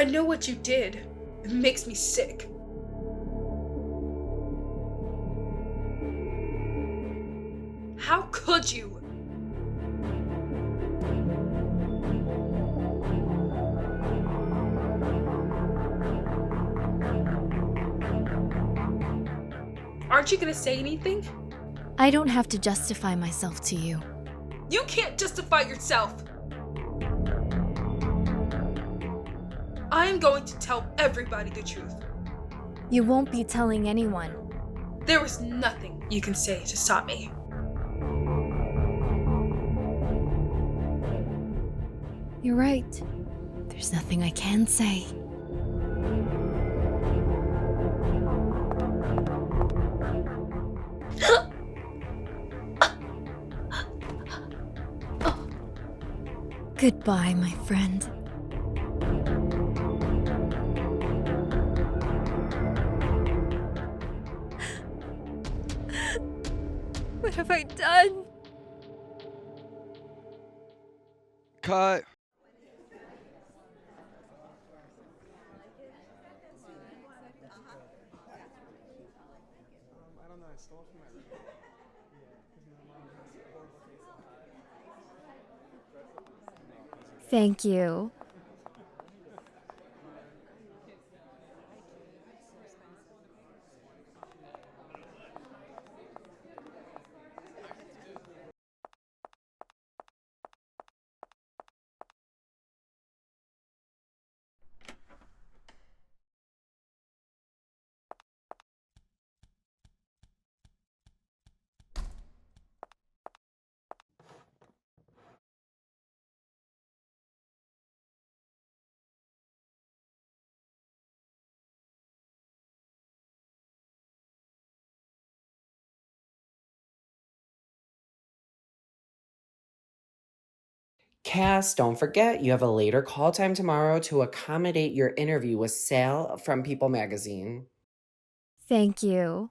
I know what you did. It makes me sick. How could you? Aren't you gonna say anything? I don't have to justify myself to you. You can't justify yourself! I'm going to tell everybody the truth. You won't be telling anyone. There is nothing you can say to stop me. You're right. There's nothing I can say. Goodbye, my friend. What have I done? Cut. Thank you. Cass, don't forget, you have a later call time tomorrow to accommodate your interview with Sal from People magazine. Thank you.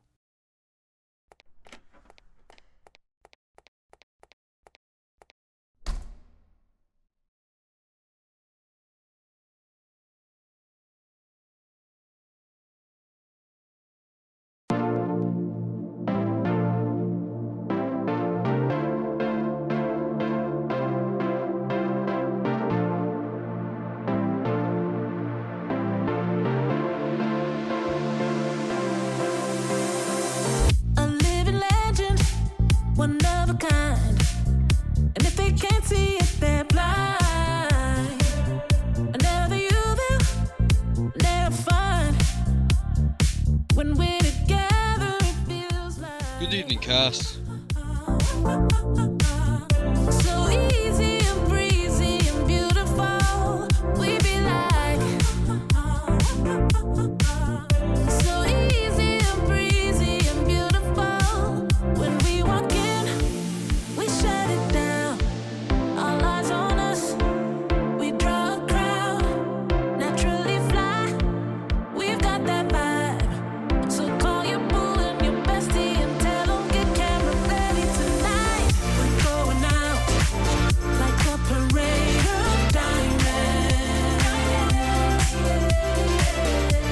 One of a kind, and if they can't see it, they're blind. Another you will never find. When we're together, it feels like. Good evening, Cass. So easy and breezy and beautiful. We be like. So easy and breezy and beautiful. When we walk in, we shut it down. All eyes on us. We draw a crowd. Naturally fly. We've got that vibe. So call your boo and your bestie and tell them get camera ready tonight. We're going out like a parade of diamonds.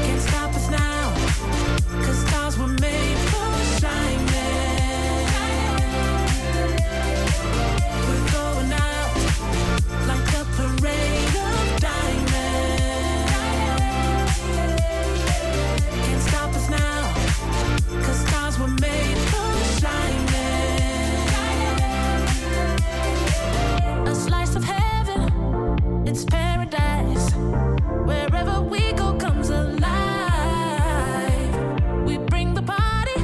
Can't stop us now, 'cause stars were made for shining. We're going out like a parade of diamonds. Can't stop us now, 'cause stars were made for shining. A slice of heaven, it's paradise. Wherever we go comes alive. We bring the party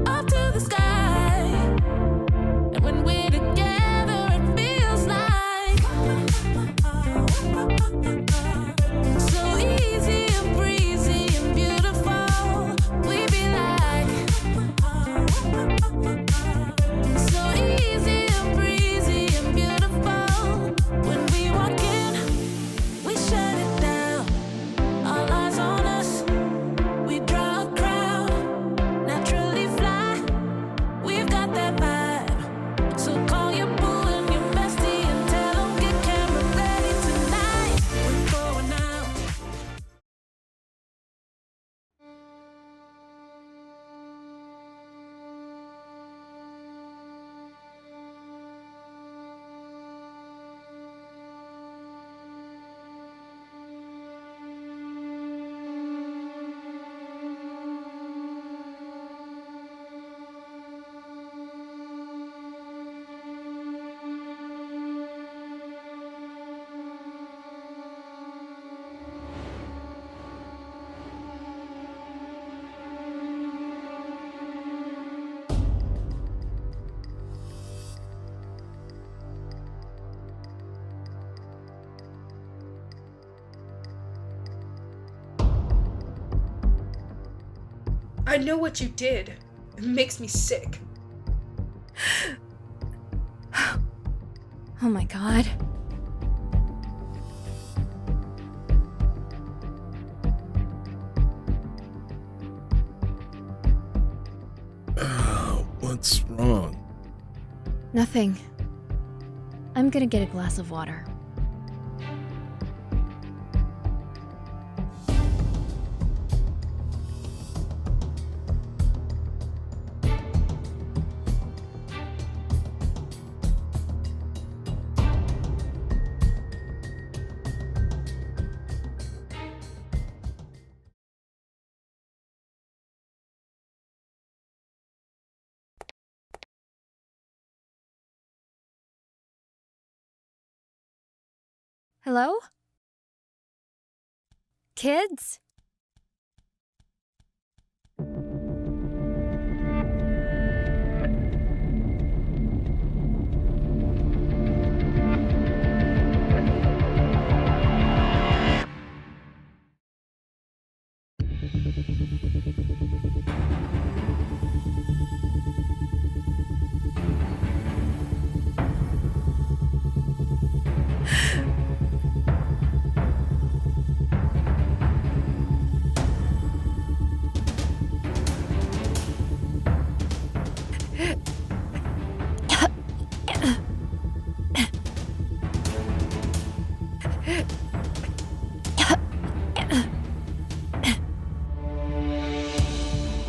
up to the sky. And when we're together, it feels like. So easy and breezy and beautiful. We be like. So easy and breezy and beautiful. When we walk in, we shut it down. All eyes on us. We draw a crowd. I know what you did. It makes me sick. Oh my god. What's wrong? Nothing. I'm gonna get a glass of water. Hello? Kids?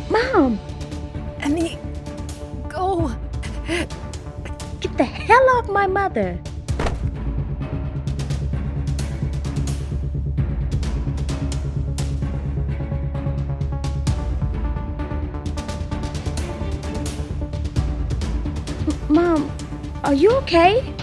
Mom, Emmy, go! get the hell off my mother. Mom, are you okay?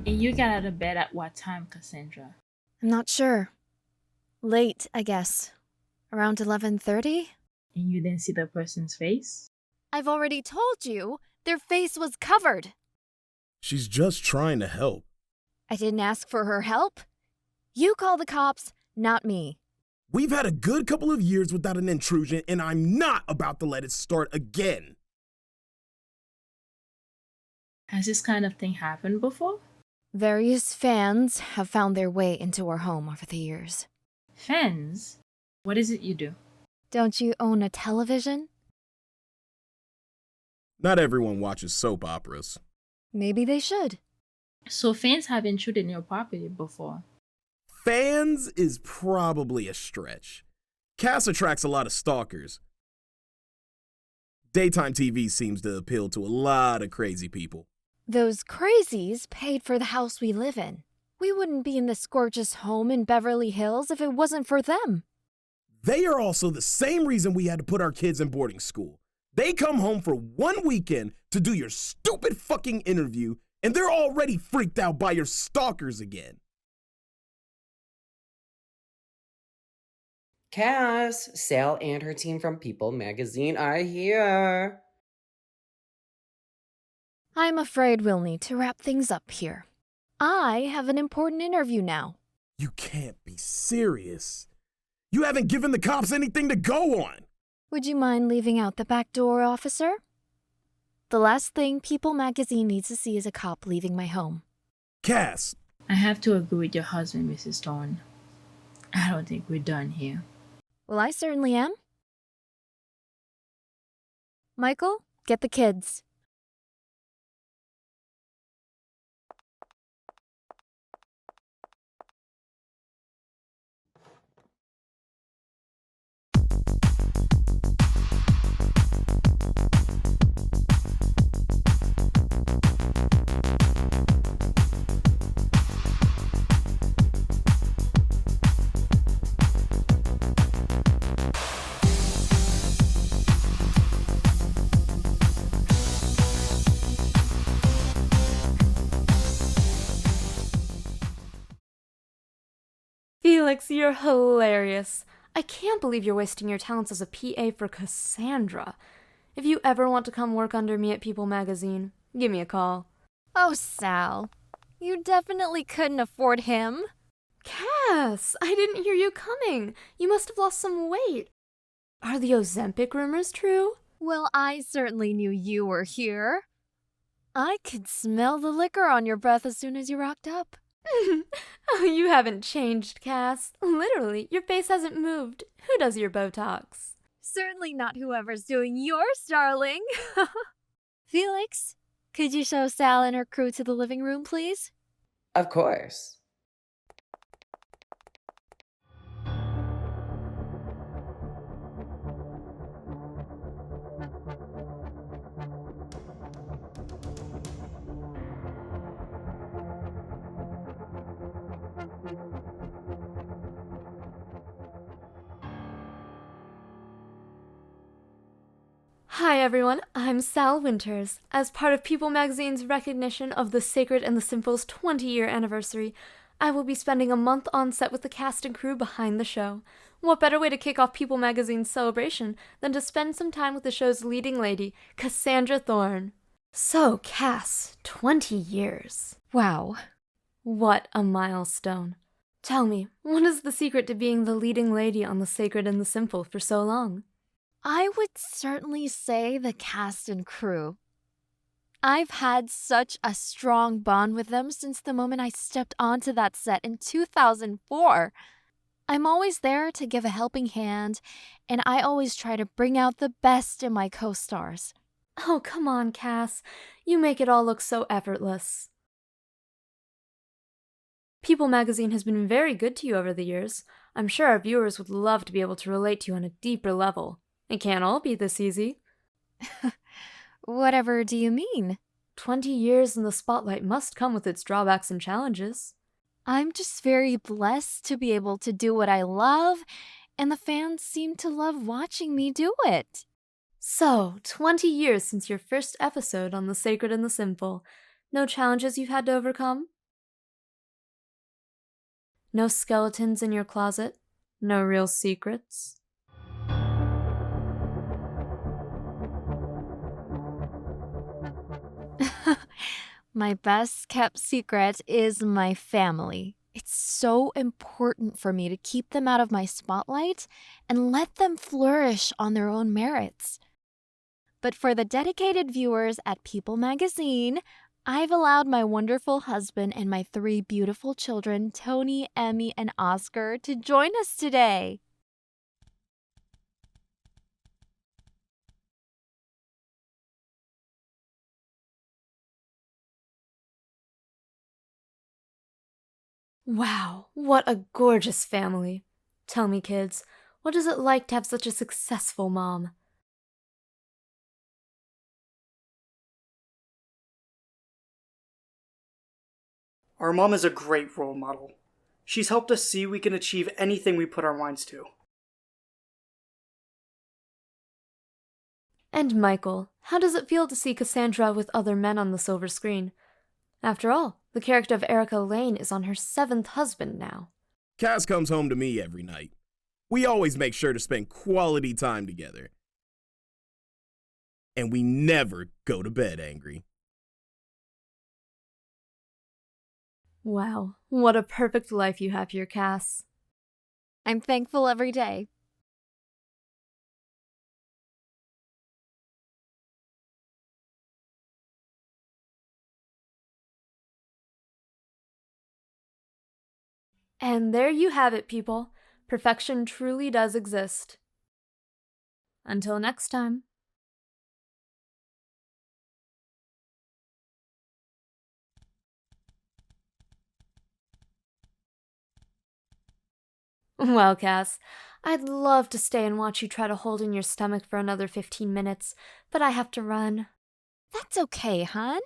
And you got out of bed at what time, Cassandra? I'm not sure. Late, I guess. Around 11:30? And you didn't see the person's face? I've already told you, their face was covered. She's just trying to help. I didn't ask for her help. You call the cops, not me. We've had a good couple of years without an intrusion, and I'm not about to let it start again. Has this kind of thing happened before? Various fans have found their way into our home over the years. Fans? What is it you do? Don't you own a television? Not everyone watches soap operas. Maybe they should. So fans have intruded in your property before. Fans is probably a stretch. Cass attracts a lot of stalkers. Daytime TV seems to appeal to a lot of crazy people. Those crazies paid for the house we live in. We wouldn't be in this gorgeous home in Beverly Hills if it wasn't for them. They are also the same reason we had to put our kids in boarding school. They come home for one weekend to do your stupid fucking interview, and they're already freaked out by your stalkers again. Cass, Sal and her team from People magazine are here. I'm afraid we'll need to wrap things up here. I have an important interview now. You can't be serious. You haven't given the cops anything to go on. Would you mind leaving out the back door, officer? The last thing People magazine needs to see is a cop leaving my home. Cass. I have to agree with your husband, Mrs. Thorne. I don't think we're done here. Well, I certainly am. Michael, get the kids. Felix, you're hilarious. I can't believe you're wasting your talents as a PA for Cassandra. If you ever want to come work under me at People magazine, give me a call. Oh, Sal. You definitely couldn't afford him. Cass, I didn't hear you coming. You must have lost some weight. Are the Ozempic rumors true? Well, I certainly knew you were here. I could smell the liquor on your breath as soon as you rocked up. Oh, you haven't changed, Cass. Literally, your face hasn't moved. Who does your Botox? Certainly not whoever's doing yours, darling. Felix, could you show Sal and her crew to the living room, please? Of course. Hi everyone, I'm Sal Winters. As part of People magazine's recognition of The Sacred and the Sinful's 20-year anniversary, I will be spending a month on set with the cast and crew behind the show. What better way to kick off People magazine's celebration than to spend some time with the show's leading lady, Cassandra Thorne. So, Cass, 20 years. Wow. What a milestone. Tell me, what is the secret to being the leading lady on The Sacred and the Sinful for so long? I would certainly say the cast and crew. I've had such a strong bond with them since the moment I stepped onto that set in 2004. I'm always there to give a helping hand, and I always try to bring out the best in my co-stars. Oh, come on, Cass. You make it all look so effortless. People magazine has been very good to you over the years. I'm sure our viewers would love to be able to relate to you on a deeper level. It can't all be this easy. Whatever do you mean? 20 years in the spotlight must come with its drawbacks and challenges. I'm just very blessed to be able to do what I love, and the fans seem to love watching me do it. So, 20 years since your first episode on The Sacred and the Sinful. No challenges you've had to overcome? No skeletons in your closet? No real secrets? My best kept secret is my family. It's so important for me to keep them out of my spotlight and let them flourish on their own merits. But for the dedicated viewers at People magazine, I've allowed my wonderful husband and my 3 beautiful children, Tony, Emmy, and Oscar, to join us today. Wow, what a gorgeous family. Tell me, kids, what is it like to have such a successful mom? Our mom is a great role model. She's helped us see we can achieve anything we put our minds to. And Michael, how does it feel to see Cassandra with other men on the silver screen? After all, the character of Erica Lane is on her 7th husband now. Cass comes home to me every night. We always make sure to spend quality time together. And we never go to bed angry. Wow, what a perfect life you have here, Cass. I'm thankful every day. And there you have it, people. Perfection truly does exist. Until next time. Well, Cass, I'd love to stay and watch you try to hold in your stomach for another 15 minutes, but I have to run. That's okay, hon.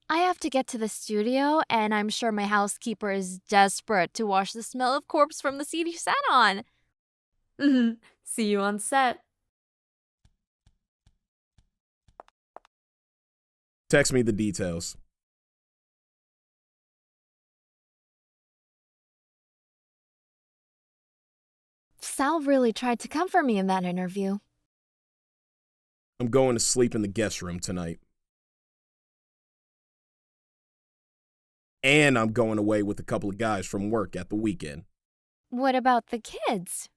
I have to get to the studio, and I'm sure my housekeeper is desperate to wash the smell of corpse from the seat you sat on. See you on set. Text me the details. Sal really tried to comfort me in that interview. I'm going to sleep in the guest room tonight. And I'm going away with a couple of guys from work at the weekend. What about the kids?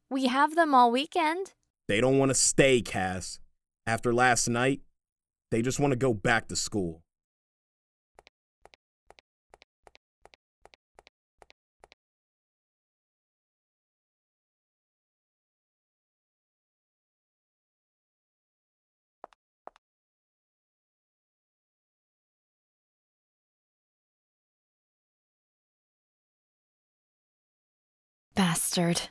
We have them all weekend. They don't want to stay, Cass. After last night, they just want to go back to school. Bastard.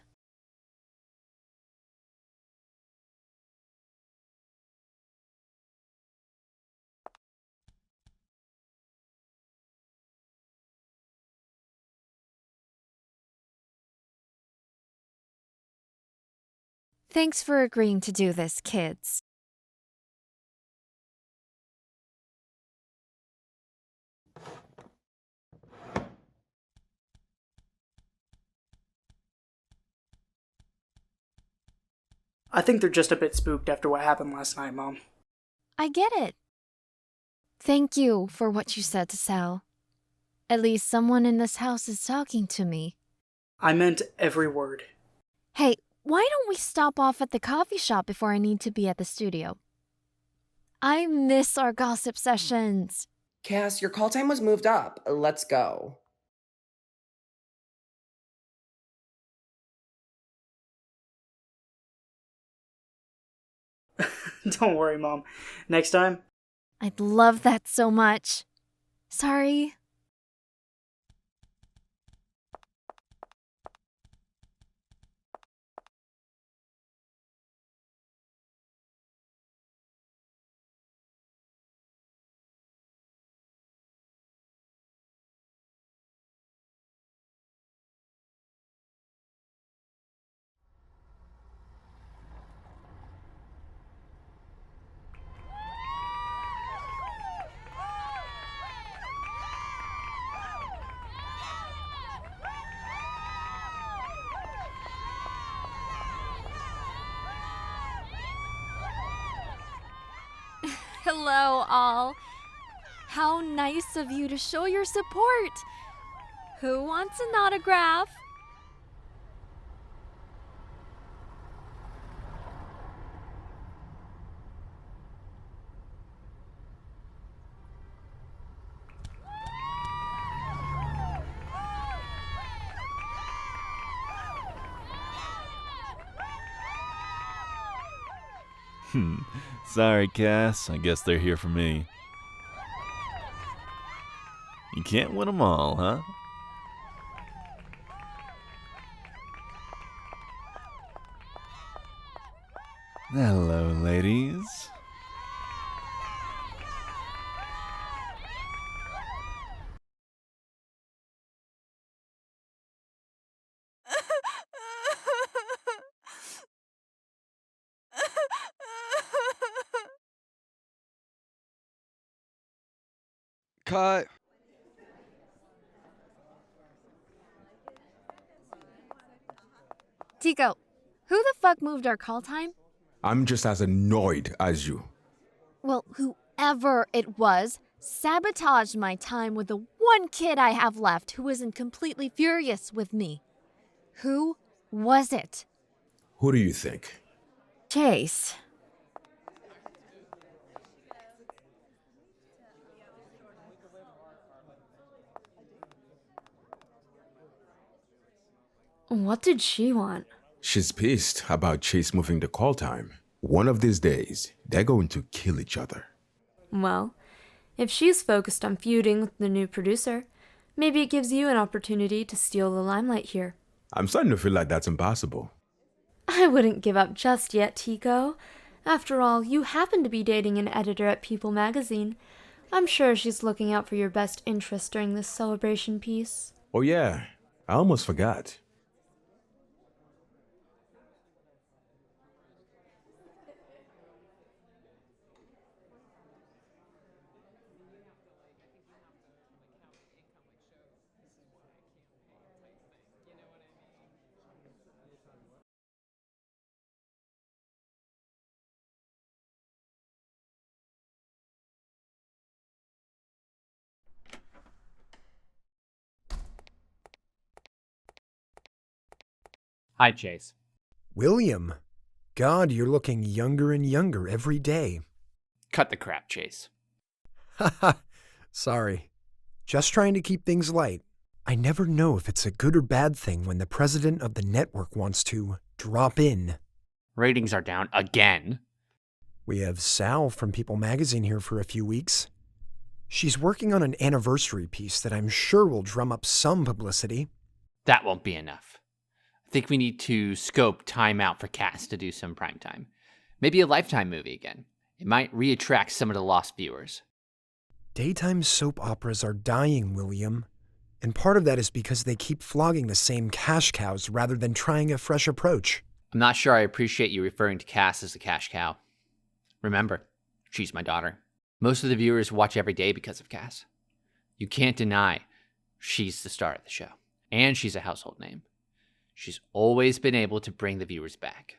Thanks for agreeing to do this, kids. I think they're just a bit spooked after what happened last night, Mom. I get it. Thank you for what you said to Sal. At least someone in this house is talking to me. I meant every word. Hey, why don't we stop off at the coffee shop before I need to be at the studio? I miss our gossip sessions. Cass, your call time was moved up. Let's go. Don't worry, Mom. Next time. I'd love that so much. Sorry. Hello, all. How nice of you to show your support. Who wants an autograph? Sorry, Cass. I guess they're here for me. You can't win them all, huh? Hello, ladies. Cut. Tico, who the fuck moved our call time? I'm just as annoyed as you. Well, whoever it was sabotaged my time with the one kid I have left who isn't completely furious with me. Who was it? Who do you think? Chase. What did she want? She's pissed about Chase moving the call time. One of these days, they're going to kill each other. Well, if she's focused on feuding with the new producer, maybe it gives you an opportunity to steal the limelight here. I'm starting to feel like that's impossible. I wouldn't give up just yet, Tico. After all, you happen to be dating an editor at People magazine. I'm sure she's looking out for your best interests during this celebration piece. Oh yeah, I almost forgot. Hi, Chase. William, God, you're looking younger and younger every day. Cut the crap, Chase. Haha, sorry. Just trying to keep things light. I never know if it's a good or bad thing when the president of the network wants to drop in. Ratings are down again. We have Sal from People magazine here for a few weeks. She's working on an anniversary piece that I'm sure will drum up some publicity. That won't be enough. I think we need to scope time out for Cass to do some primetime. Maybe a Lifetime movie again. It might reattract some of the lost viewers. Daytime soap operas are dying, William. And part of that is because they keep flogging the same cash cows rather than trying a fresh approach. I'm not sure I appreciate you referring to Cass as a cash cow. Remember, she's my daughter. Most of the viewers watch every day because of Cass. You can't deny she's the star of the show. And she's a household name. She's always been able to bring the viewers back.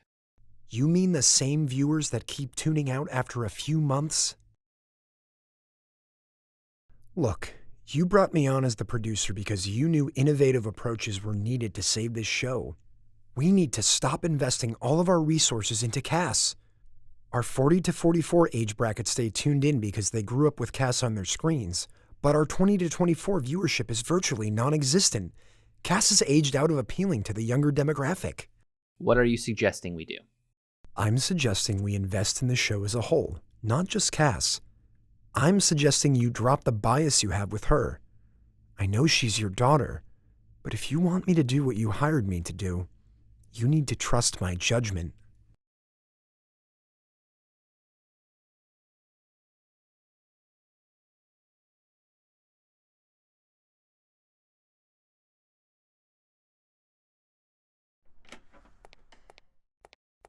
You mean the same viewers that keep tuning out after a few months? Look, you brought me on as the producer because you knew innovative approaches were needed to save this show. We need to stop investing all of our resources into Cass. Our 40 to 44 age bracket stay tuned in because they grew up with Cass on their screens, but our 20 to 24 viewership is virtually non-existent. Cass is aged out of appealing to the younger demographic. What are you suggesting we do? I'm suggesting we invest in the show as a whole, not just Cass. I'm suggesting you drop the bias you have with her. I know she's your daughter, but if you want me to do what you hired me to do, you need to trust my judgment.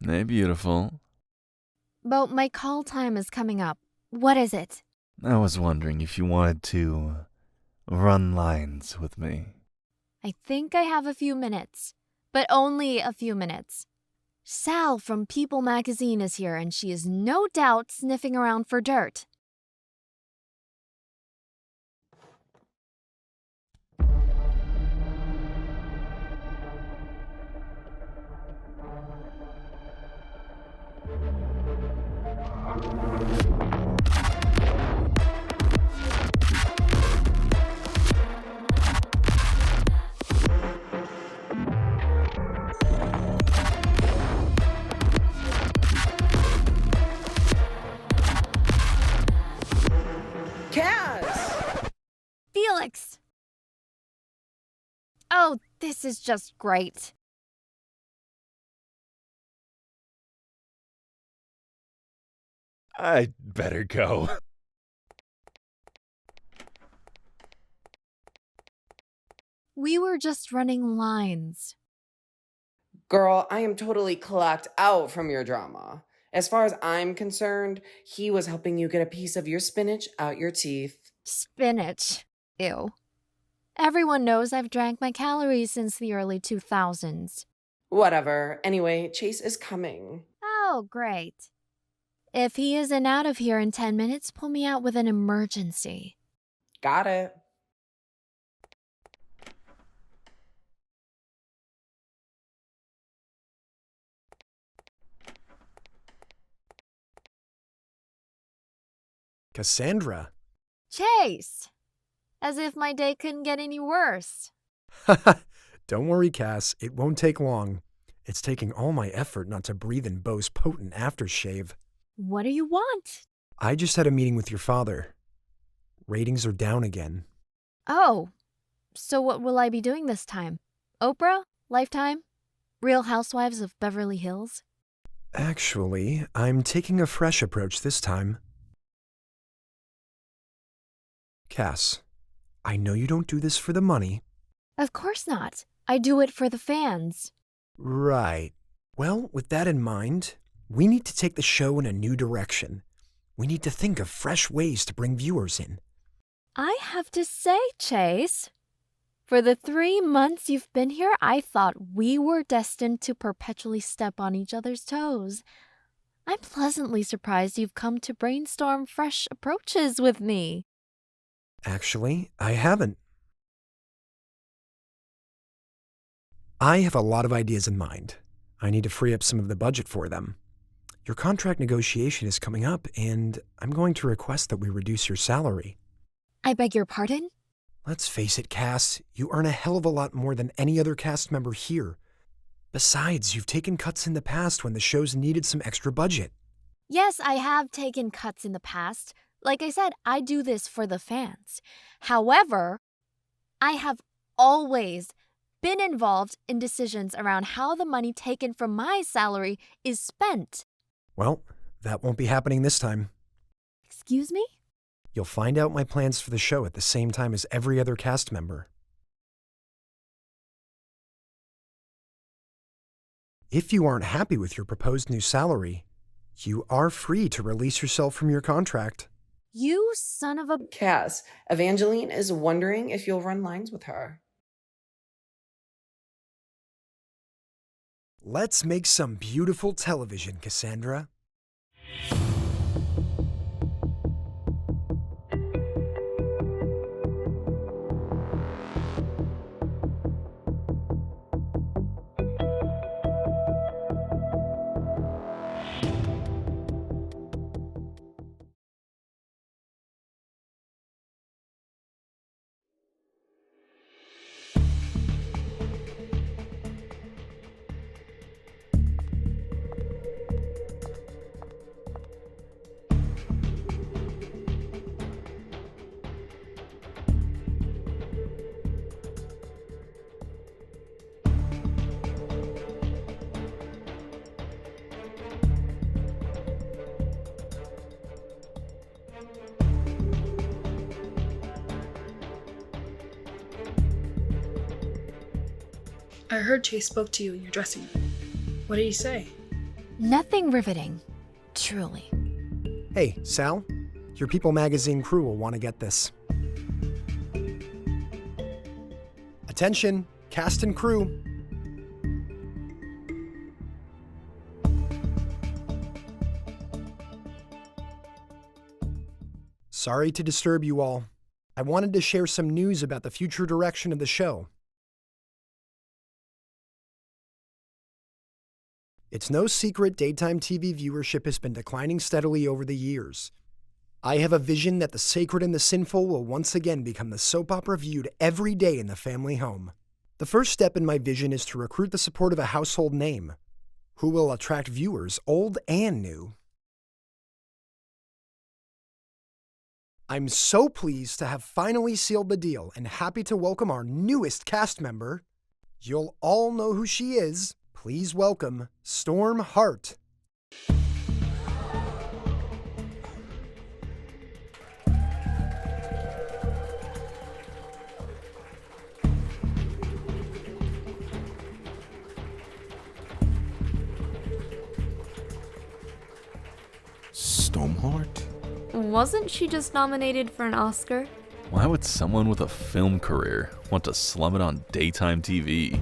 Hey, beautiful. Beau, my call time is coming up. What is it? I was wondering if you wanted to run lines with me. I think I have a few minutes, but only a few minutes. Sal from People magazine is here, and she is no doubt sniffing around for dirt. Felix! Oh, this is just great. I'd better go. We were just running lines. Girl, I am totally clocked out from your drama. As far as I'm concerned, he was helping you get a piece of your spinach out your teeth. Spinach. Ew. Everyone knows I've drank my calories since the early 2000s. Whatever. Anyway, Chase is coming. Oh, great. If he isn't out of here in 10 minutes, pull me out with an emergency. Got it. Cassandra. Chase! As if my day couldn't get any worse. Don't worry, Cass. It won't take long. It's taking all my effort not to breathe in Beau's potent aftershave. What do you want? I just had a meeting with your father. Ratings are down again. Oh, so what will I be doing this time? Oprah? Lifetime? Real Housewives of Beverly Hills? Actually, I'm taking a fresh approach this time. Cass, I know you don't do this for the money. Of course not. I do it for the fans. Right. Well, with that in mind, we need to take the show in a new direction. We need to think of fresh ways to bring viewers in. I have to say, Chase, for the 3 months you've been here, I thought we were destined to perpetually step on each other's toes. I'm pleasantly surprised you've come to brainstorm fresh approaches with me. Actually, I haven't. I have a lot of ideas in mind. I need to free up some of the budget for them. Your contract negotiation is coming up, and I'm going to request that we reduce your salary. I beg your pardon? Let's face it, Cass, you earn a hell of a lot more than any other cast member here. Besides, you've taken cuts in the past when the show's needed some extra budget. Yes, I have taken cuts in the past. Like I said, I do this for the fans. However, I have always been involved in decisions around how the money taken from my salary is spent. Well, that won't be happening this time. Excuse me? You'll find out my plans for the show at the same time as every other cast member. If you aren't happy with your proposed new salary, you are free to release yourself from your contract. You son of a... Cass, Evangeline is wondering if you'll run lines with her. Let's make some beautiful television, Cassandra. I heard Chase spoke to you in your dressing room. What did he say? Nothing riveting, truly. Hey, Sal, your People magazine crew will want to get this. Attention, cast and crew. Sorry to disturb you all. I wanted to share some news about the future direction of the show. It's no secret daytime TV viewership has been declining steadily over the years. I have a vision that the sacred and the sinful will once again become the soap opera viewed every day in the family home. The first step in my vision is to recruit the support of a household name, who will attract viewers, old and new. I'm so pleased to have finally sealed the deal and happy to welcome our newest cast member. You'll all know who she is. Please welcome Storm Hart. Storm Hart? Wasn't she just nominated for an Oscar? Why would someone with a film career want to slum it on daytime TV?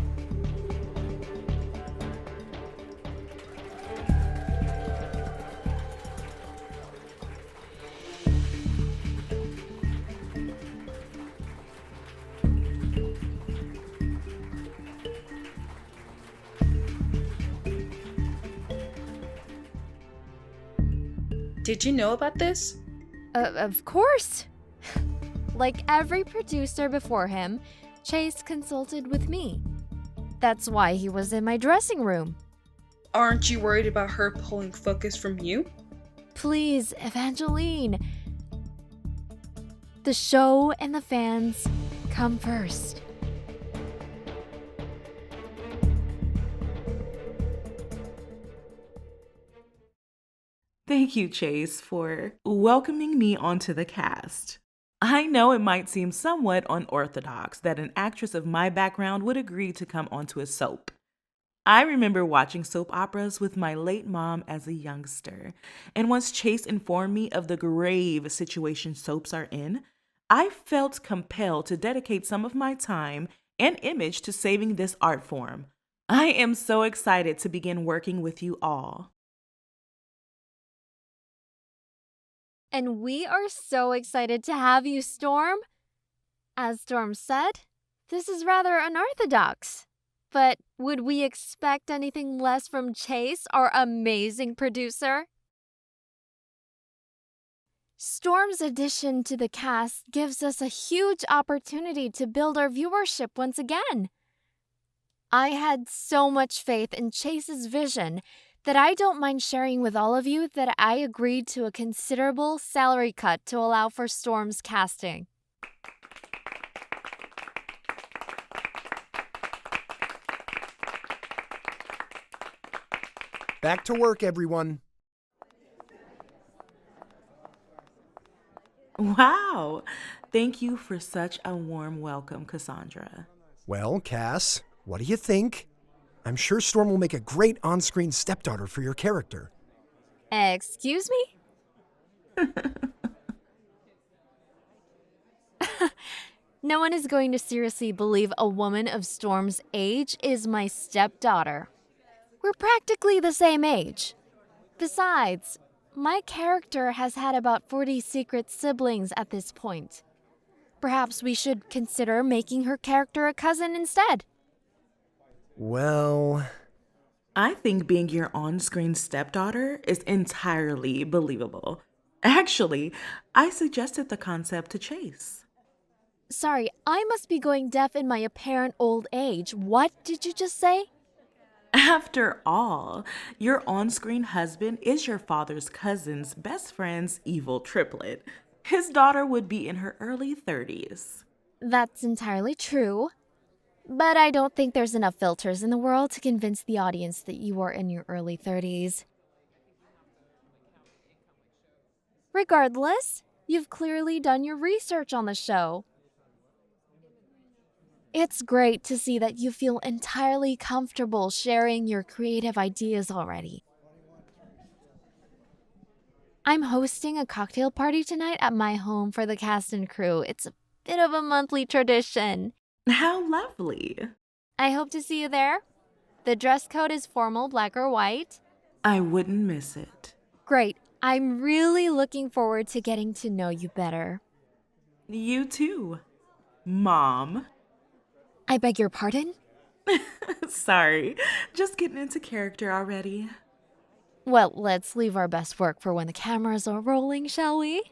Did you know about this? Of course. Like every producer before him, Chase consulted with me. That's why he was in my dressing room. Aren't you worried about her pulling focus from you? Please, Evangeline. The show and the fans come first. Thank you, Chase, for welcoming me onto the cast. I know it might seem somewhat unorthodox that an actress of my background would agree to come onto a soap. I remember watching soap operas with my late mom as a youngster, and once Chase informed me of the grave situation soaps are in, I felt compelled to dedicate some of my time and image to saving this art form. I am so excited to begin working with you all. And we are so excited to have you, Storm. As Storm said, this is rather unorthodox. But would we expect anything less from Chase, our amazing producer? Storm's addition to the cast gives us a huge opportunity to build our viewership once again. I had so much faith in Chase's vision that I don't mind sharing with all of you that I agreed to a considerable salary cut to allow for Storm's casting. Back to work, everyone. Wow! Thank you for such a warm welcome, Cassandra. Well, Cass, what do you think? I'm sure Storm will make a great on-screen stepdaughter for your character. Excuse me? No one is going to seriously believe a woman of Storm's age is my stepdaughter. We're practically the same age. Besides, my character has had about 40 secret siblings at this point. Perhaps we should consider making her character a cousin instead. Well, I think being your on-screen stepdaughter is entirely believable. Actually, I suggested the concept to Chase. Sorry, I must be going deaf in my apparent old age. What did you just say? After all, your on-screen husband is your father's cousin's best friend's evil triplet. His daughter would be in her early 30s. That's entirely true. But I don't think there's enough filters in the world to convince the audience that you are in your early 30s. Regardless, you've clearly done your research on the show. It's great to see that you feel entirely comfortable sharing your creative ideas already. I'm hosting a cocktail party tonight at my home for the cast and crew. It's a bit of a monthly tradition. How lovely. I hope to see you there. The dress code is formal, black or white. I wouldn't miss it. Great. I'm really looking forward to getting to know you better. You too, Mom. I beg your pardon? Sorry, just getting into character already. Well, let's leave our best work for when the cameras are rolling, shall we?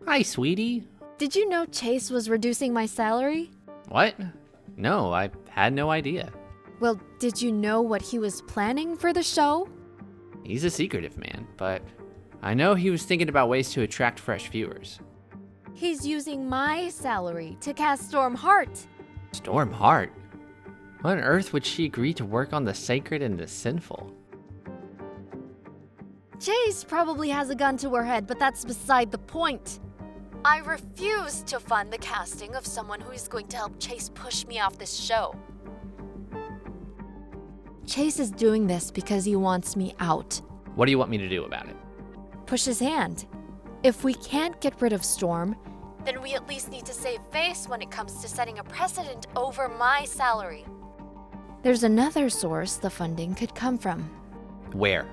Hi, sweetie. Did you know Chase was reducing my salary? What? No, I had no idea. Well, did you know what he was planning for the show? He's a secretive man, but I know he was thinking about ways to attract fresh viewers. He's using my salary to cast Storm Hart. Storm Hart? Why on earth would she agree to work on the sacred and the sinful? Chase probably has a gun to her head, but that's beside the point. I refuse to fund the casting of someone who is going to help Chase push me off this show. Chase is doing this because he wants me out. What do you want me to do about it? Push his hand. If we can't get rid of Storm, then we at least need to save face when it comes to setting a precedent over my salary. There's another source the funding could come from. Where?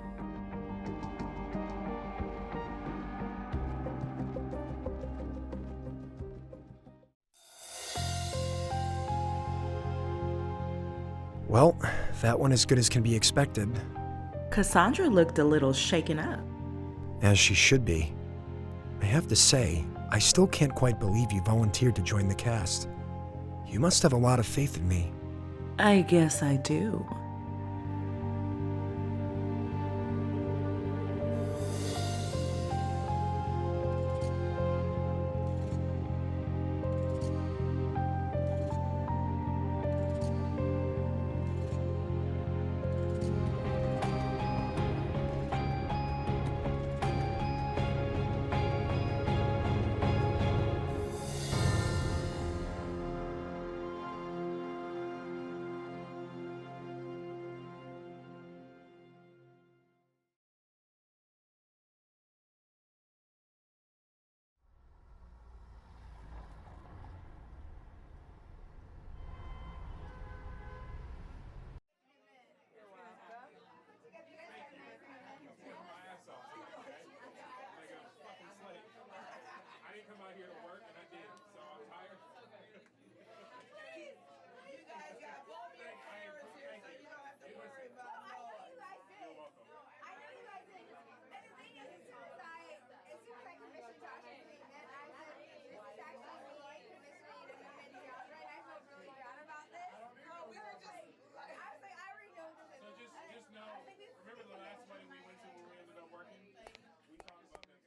Well, that one as good as can be expected. Cassandra looked a little shaken up. As she should be. I have to say, I still can't quite believe you volunteered to join the cast. You must have a lot of faith in me. I guess I do.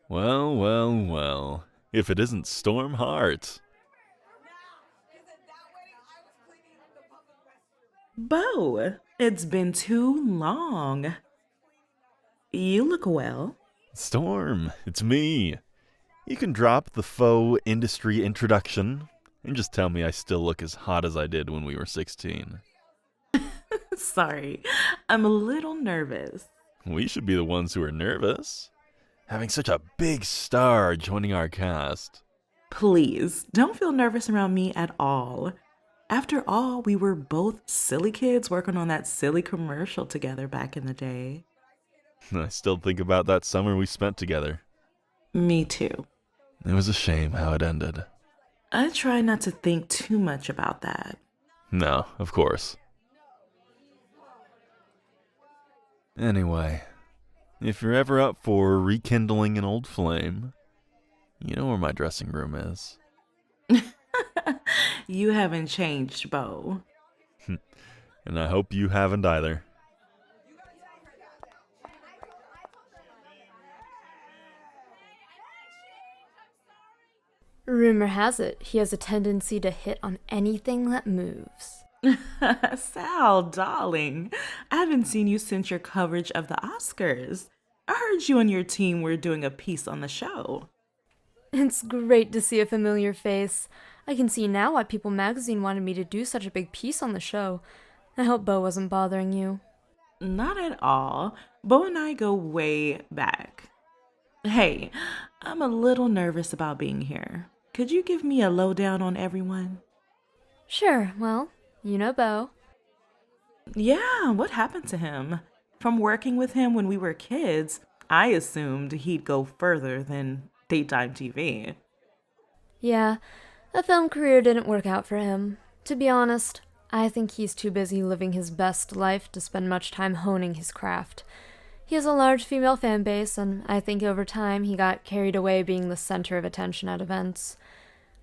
Well, well, well. If it isn't Storm Hart. Beau, it's been too long. You look well. Storm, it's me. You can drop the faux industry introduction and just tell me I still look as hot as I did when we were 16. Sorry, I'm a little nervous. We should be the ones who are nervous. Having such a big star joining our cast. Please, don't feel nervous around me at all. After all, we were both silly kids working on that silly commercial together back in the day. I still think about that summer we spent together. Me too. It was a shame how it ended. I try not to think too much about that. No, of course. Anyway, if you're ever up for rekindling an old flame, you know where my dressing room is. You haven't changed, Beau. And I hope you haven't either. Rumor has it, he has a tendency to hit on anything that moves. Sal, darling, I haven't seen you since your coverage of the Oscars. I heard you and your team were doing a piece on the show. It's great to see a familiar face. I can see now why People magazine wanted me to do such a big piece on the show. I hope Beau wasn't bothering you. Not at all. Beau and I go way back. Hey, I'm a little nervous about being here. Could you give me a lowdown on everyone? Sure, well, you know Beau. Yeah, what happened to him? From working with him when we were kids, I assumed he'd go further than daytime TV. Yeah, the film career didn't work out for him. To be honest, I think he's too busy living his best life to spend much time honing his craft. He has a large female fan base, and I think over time he got carried away being the center of attention at events.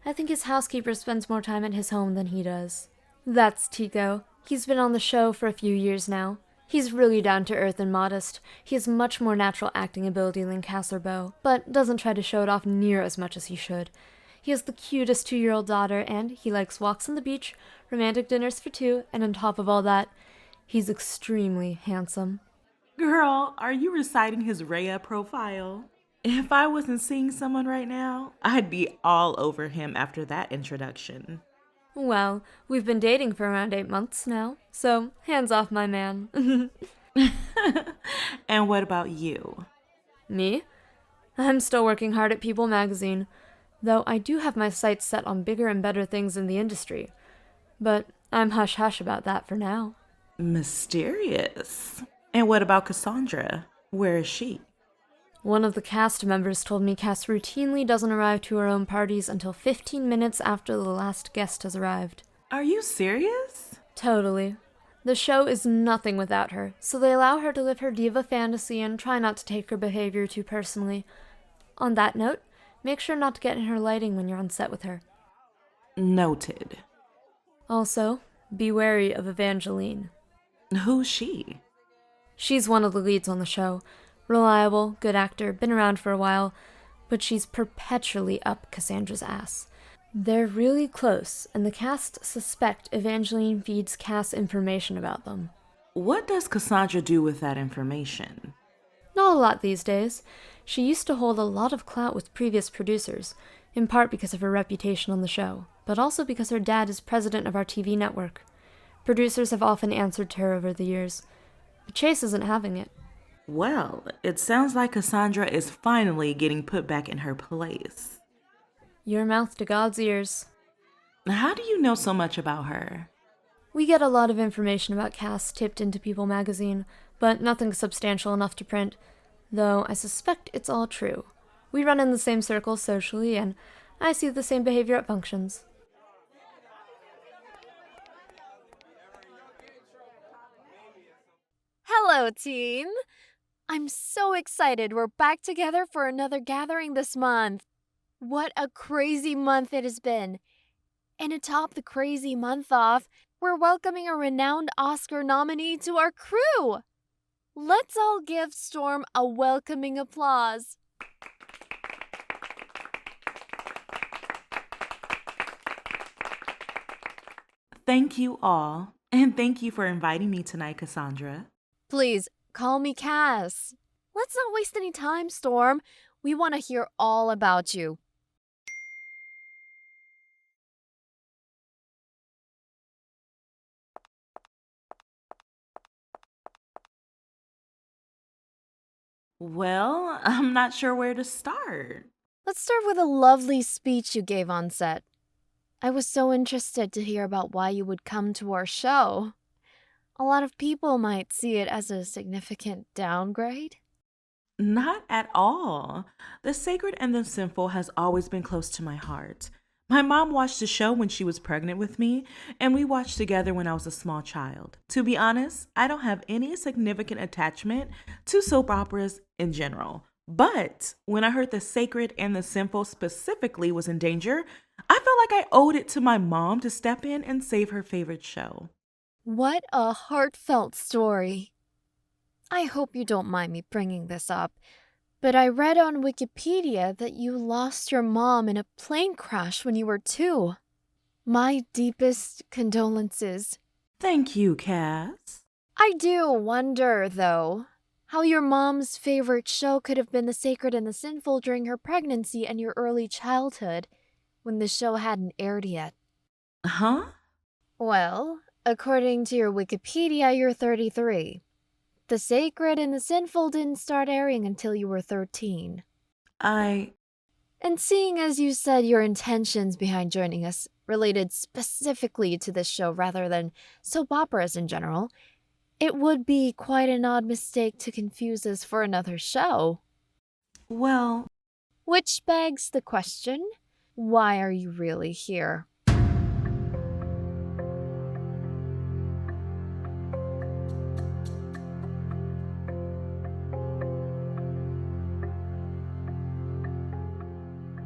I think his housekeeper spends more time at his home than he does. That's Tico. He's been on the show for a few years now. He's really down to earth and modest. He has much more natural acting ability than Cass or Beau, but doesn't try to show it off near as much as he should. He has the cutest 2-year-old daughter, and he likes walks on the beach, romantic dinners for two, and on top of all that, he's extremely handsome. Girl, are you reciting his Rhea profile? If I wasn't seeing someone right now, I'd be all over him after that introduction. Well, we've been dating for around 8 months now, so hands off my man. And what about you? Me? I'm still working hard at People magazine, though I do have my sights set on bigger and better things in the industry. But I'm hush-hush about that for now. Mysterious. And what about Cassandra? Where is she? One of the cast members told me Cass routinely doesn't arrive to her own parties until 15 minutes after the last guest has arrived. Are you serious? Totally. The show is nothing without her, so they allow her to live her diva fantasy and try not to take her behavior too personally. On that note, make sure not to get in her lighting when you're on set with her. Noted. Also, be wary of Evangeline. Who's she? She's one of the leads on the show. Reliable, good actor, been around for a while, but she's perpetually up Cassandra's ass. They're really close, and the cast suspect Evangeline feeds Cass information about them. What does Cassandra do with that information? Not a lot these days. She used to hold a lot of clout with previous producers, in part because of her reputation on the show, but also because her dad is president of our TV network. Producers have often answered to her over the years, but Chase isn't having it. Well, it sounds like Cassandra is finally getting put back in her place. Your mouth to God's ears. How do you know so much about her? We get a lot of information about Cass tipped into People magazine, but nothing substantial enough to print, though I suspect it's all true. We run in the same circles socially, and I see the same behavior at functions. Hello, team! I'm so excited we're back together for another gathering this month. What a crazy month it has been. And to top the crazy month off, we're welcoming a renowned Oscar nominee to our crew. Let's all give Storm a welcoming applause. Thank you all, and thank you for inviting me tonight, Cassandra. Please, call me Cass. Let's not waste any time, Storm. We want to hear all about you. Well, I'm not sure where to start. Let's start with a lovely speech you gave on set. I was so interested to hear about why you would come to our show. A lot of people might see it as a significant downgrade. Not at all. The sacred and the sinful has always been close to my heart. My mom watched the show when she was pregnant with me, and we watched together when I was a small child. To be honest, I don't have any significant attachment to soap operas in general. But when I heard the sacred and the sinful specifically was in danger, I felt like I owed it to my mom to step in and save her favorite show. What a heartfelt story. I hope you don't mind me bringing this up, but I read on Wikipedia that you lost your mom in a plane crash when you were 2. My deepest condolences. Thank you, Cass. I do wonder, though, how your mom's favorite show could have been The Sacred and the Sinful during her pregnancy and your early childhood, when the show hadn't aired yet. Huh? Well, according to your Wikipedia, you're 33. The Sacred and the Sinful didn't start airing until you were 13. And seeing as you said your intentions behind joining us related specifically to this show rather than soap operas in general, it would be quite an odd mistake to confuse us for another show. Well... Which begs the question, why are you really here?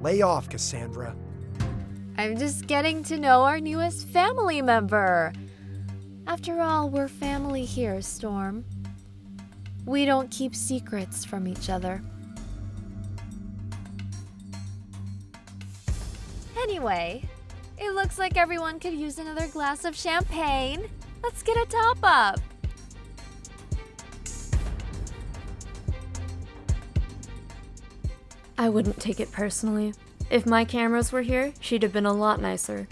Lay off, Cassandra. I'm just getting to know our newest family member. After all, we're family here, Storm. We don't keep secrets from each other. Anyway, it looks like everyone could use another glass of champagne. Let's get a top up. I wouldn't take it personally. If my cameras were here, she'd have been a lot nicer.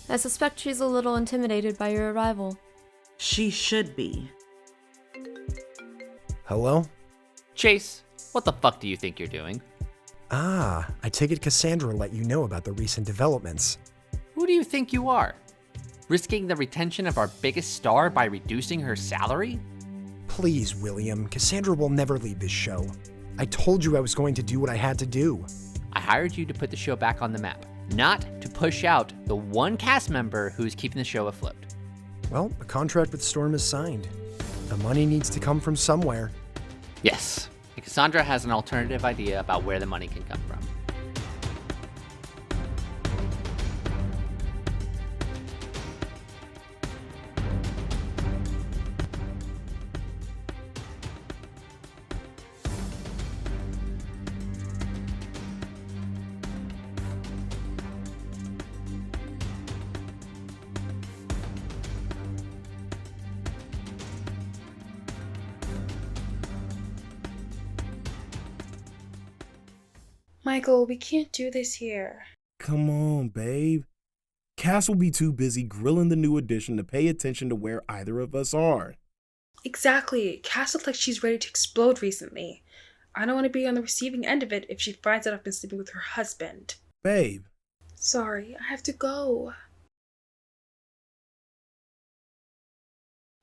I suspect she's a little intimidated by your arrival. She should be. Hello? Chase, what the fuck do you think you're doing? Ah, I take it Cassandra let you know about the recent developments. Who do you think you are? Risking the retention of our biggest star by reducing her salary? Please, William, Cassandra will never leave this show. I told you I was going to do what I had to do. I hired you to put the show back on the map, not to push out the one cast member who's keeping the show afloat. Well, a contract with Storm is signed. The money needs to come from somewhere. Yes, and Cassandra has an alternative idea about where the money can come from. Michael, we can't do this here. Come on, babe. Cass will be too busy grilling the new addition to pay attention to where either of us are. Exactly. Cass looks like she's ready to explode recently. I don't want to be on the receiving end of it if she finds out I've been sleeping with her husband. Babe. Sorry, I have to go.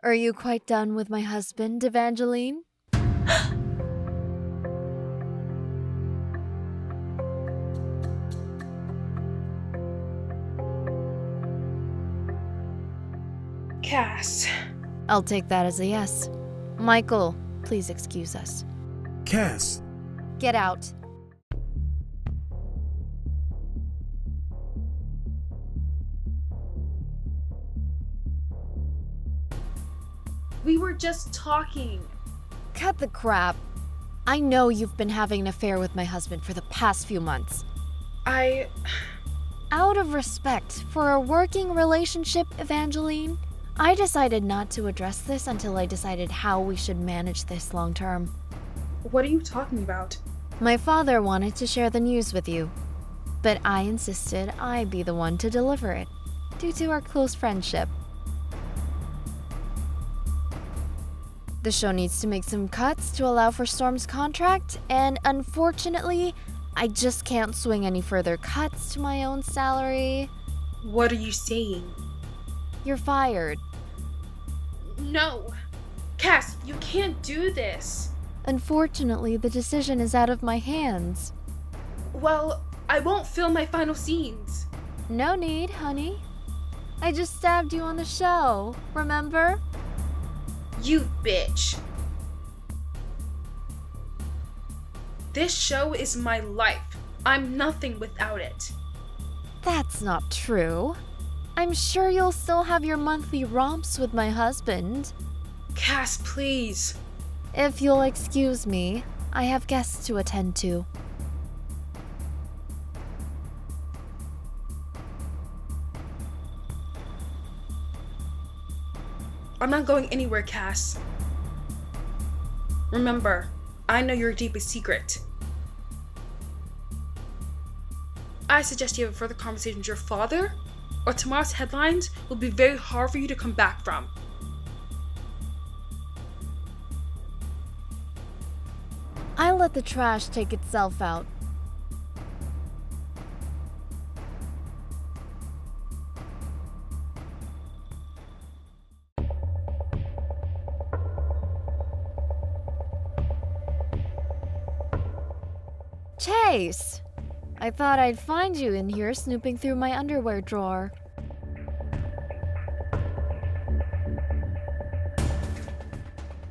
Are you quite done with my husband, Evangeline? Cass. I'll take that as a yes. Michael, please excuse us. Cass. Get out. We were just talking. Cut the crap. I know you've been having an affair with my husband for the past few months. Out of respect for a working relationship, Evangeline, I decided not to address this until I decided how we should manage this long term. What are you talking about? My father wanted to share the news with you, but I insisted I be the one to deliver it, due to our close friendship. The show needs to make some cuts to allow for Storm's contract, and unfortunately, I just can't swing any further cuts to my own salary. What are you saying? You're fired. No! Cass, you can't do this! Unfortunately, the decision is out of my hands. Well, I won't film my final scenes. No need, honey. I just stabbed you on the show, remember? You bitch. This show is my life. I'm nothing without it. That's not true. I'm sure you'll still have your monthly romps with my husband. Cass, please. If you'll excuse me, I have guests to attend to. I'm not going anywhere, Cass. Remember, I know your deepest secret. I suggest you have a further conversation with your father, or tomorrow's headlines will be very hard for you to come back from. I let the trash take itself out. Chase! I thought I'd find you in here snooping through my underwear drawer.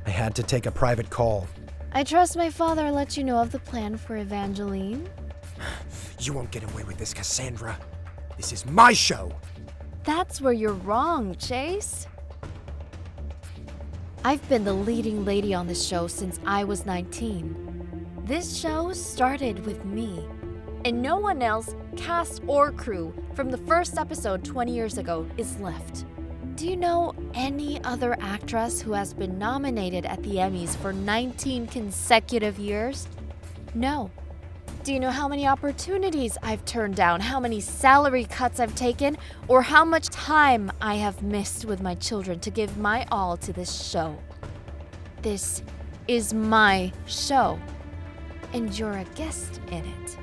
I had to take a private call. I trust my father let you know of the plan for Evangeline. You won't get away with this, Cassandra. This is my show. That's where you're wrong, Chase. I've been the leading lady on this show since I was 19. This show started with me. And no one else, cast or crew, from the first episode 20 years ago is left. Do you know any other actress who has been nominated at the Emmys for 19 consecutive years? No. Do you know how many opportunities I've turned down, how many salary cuts I've taken, or how much time I have missed with my children to give my all to this show? This is my show, and you're a guest in it.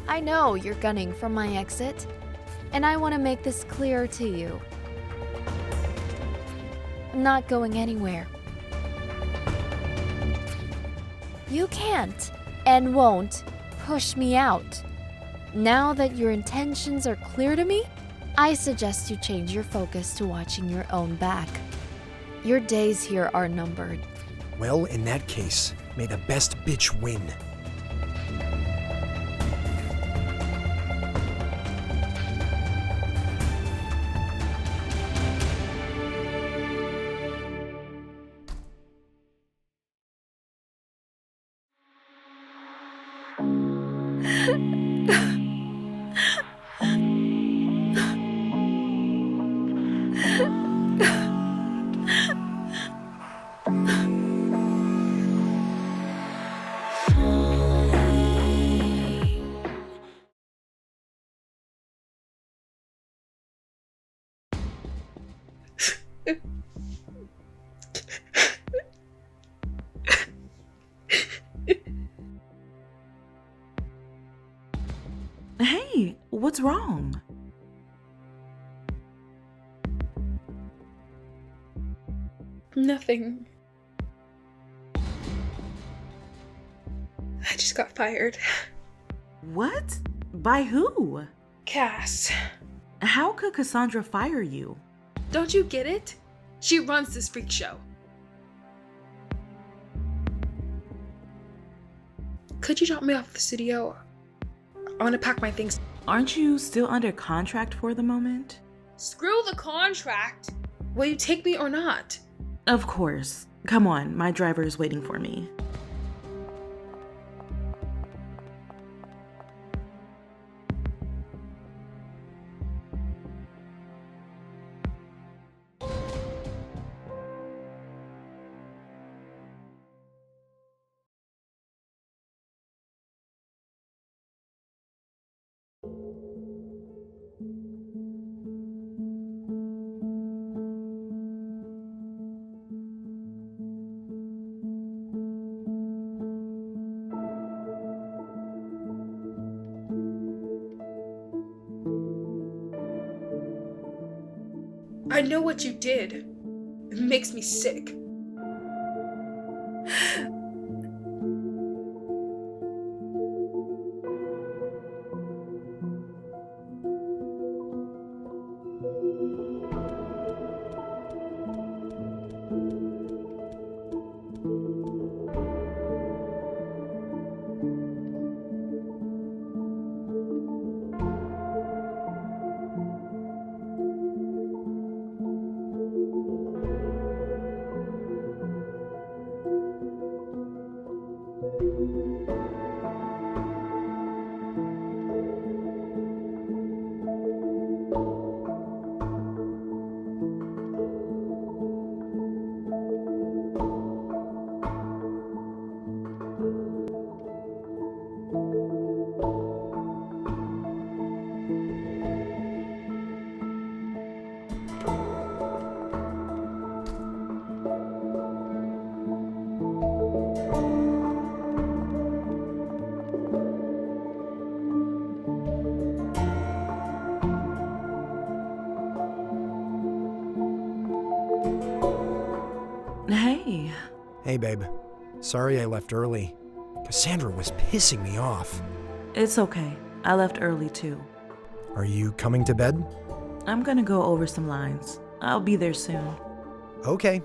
I know you're gunning for my exit, and I want to make this clear to you. I'm not going anywhere. You can't and won't push me out. Now that your intentions are clear to me, I suggest you change your focus to watching your own back. Your days here are numbered. Well, in that case, may the best bitch win. Hey, what's wrong? Nothing. I just got fired. What? By who? Cass. How could Cassandra fire you? Don't you get it? She runs this freak show. Could you drop me off at the studio? I want to pack my things. Aren't you still under contract for the moment? Screw the contract. Will you take me or not? Of course. Come on, my driver is waiting for me. I know what you did. It makes me sick. Hey. Hey, babe. Sorry I left early. Cassandra was pissing me off. It's okay. I left early too. Are you coming to bed? I'm gonna go over some lines. I'll be there soon. Okay.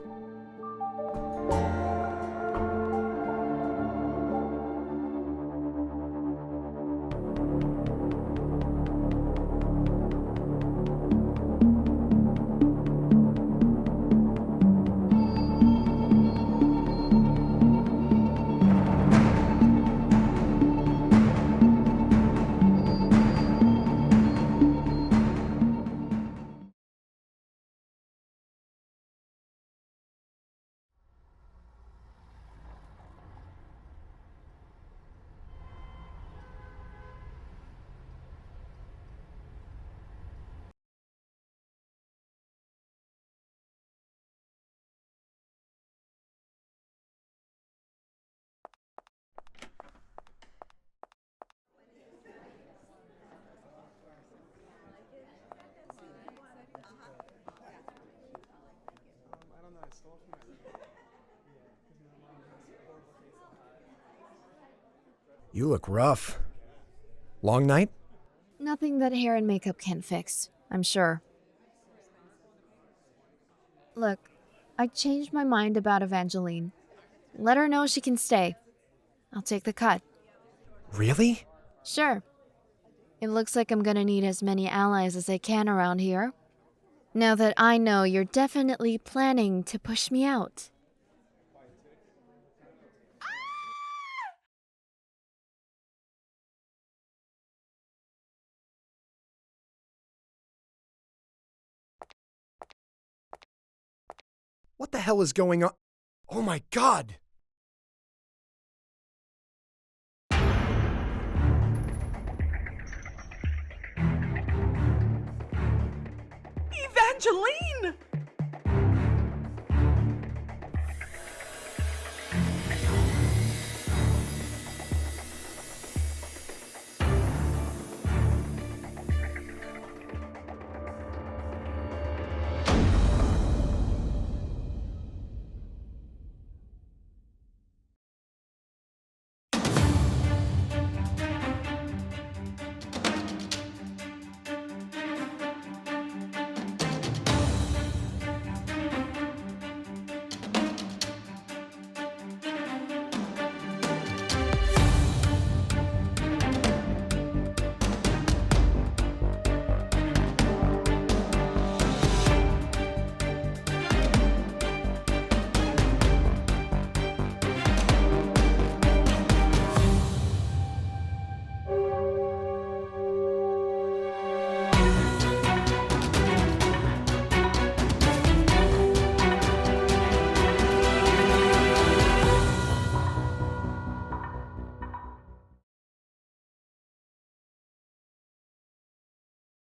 You look rough. Long night? Nothing that hair and makeup can't fix, I'm sure. Look, I changed my mind about Evangeline. Let her know she can stay. I'll take the cut. Really? Sure. It looks like I'm gonna need as many allies as I can around here. Now that I know you're definitely planning to push me out. What the hell is going on? Oh my god! Evangeline!